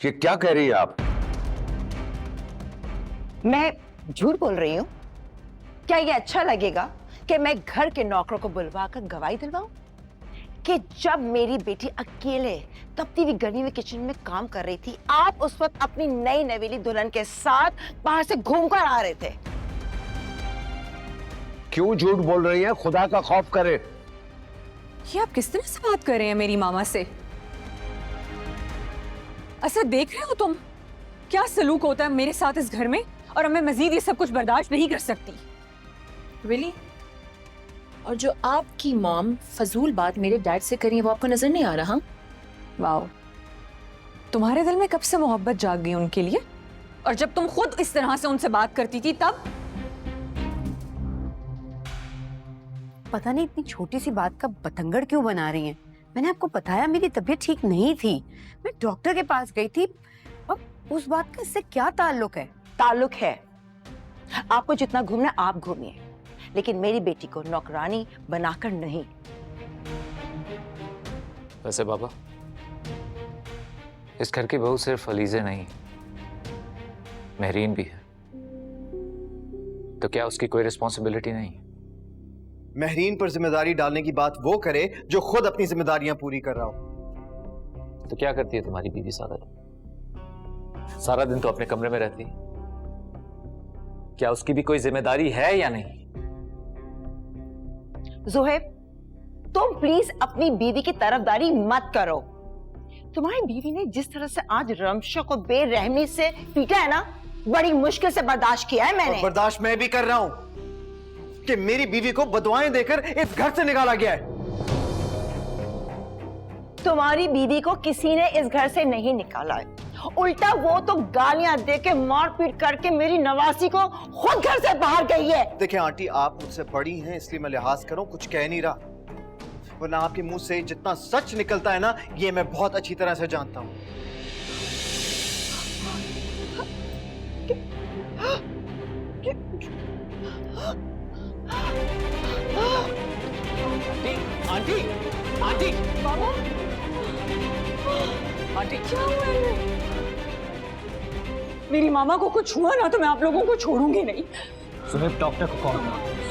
ये क्या कह रही है आप? मैं झूठ बोल रही हूँ? क्या ये अच्छा लगेगा कि मैं घर के नौकरों को बुलवाकर गवाही दिलवाऊं कि जब मेरी बेटी अकेले तपती हुई गर्मी में किचन में काम कर रही थी, आप उस वक्त अपनी नई नवेली दुल्हन के साथ बाहर से घूमकर आ रहे थे? क्यों झूठ बोल रही है? खुदा का खौफ करे। ये आप किस तरह से बात कर रहे हैं मेरी मामा से? ऐसा देख रहे हो तुम क्या सलूक होता है मेरे साथ इस घर में, और मैं मजीद ये सब कुछ बर्दाश्त नहीं कर सकती। रियली? और जो आपकी मॉम फजूल बात मेरे डैड से करी है वो आपको नजर नहीं आ रहा? वाओ, तुम्हारे दिल में कब से मोहब्बत जाग गई उनके लिए? और जब तुम खुद इस तरह से उनसे बात करती थी तब? पता नहीं इतनी छोटी सी बात का बतंगड़ क्यों बना रही हैं। मैंने आपको बताया मेरी तबीयत ठीक नहीं थी, मैं डॉक्टर के पास गई थी। अब उस बात का इससे क्या ताल्लुक है? ताल्लुक है। आपको जितना घूमना आप घूमिए, लेकिन मेरी बेटी को नौकरानी बनाकर नहीं। वैसे बाबा, इस घर की बहू सिर्फ फलीजे नहीं, महरीन भी है, तो क्या उसकी कोई रिस्पॉन्सिबिलिटी नहीं? महरीन पर जिम्मेदारी डालने की बात वो करे जो खुद अपनी जिम्मेदारियां पूरी कर रहा हो। तो क्या करती है तुम्हारी बीवी सारा दिन? सारा दिन तो अपने कमरे में रहती है। क्या उसकी भी कोई जिम्मेदारी है या नहीं? ज़ोहैब, तुम प्लीज अपनी बीवी की तरफदारी मत करो। तुम्हारी बीवी ने जिस तरह से आज रमशा को बेरहमी से पीटा है ना, बड़ी मुश्किल से बर्दाश्त किया है मैंने। और बर्दाश्त मैं भी कर रहा हूं कि मेरी बीवी को बदुआएं देकर इस घर से निकाला गया है। तुम्हारी बीवी को किसी ने इस घर से नहीं निकाला है, उल्टा वो तो गालियां देके मार पीट करके मेरी नवासी को खुद घर से बाहर गई है। देखिए आंटी, आप मुझसे बड़ी हैं इसलिए मैं लिहाज करूं, कुछ कह नहीं रहा, वरना आपके मुंह से जितना सच निकलता है ना, ये मैं बहुत अच्छी तरह से जानता हूं। आंटी, आंटी, बाबू, आंटी, क्या हुआ है? मेरी मामा को कुछ हुआ ना तो मैं आप लोगों को छोड़ूंगी नहीं। सुनिए, डॉक्टर को कॉल करो।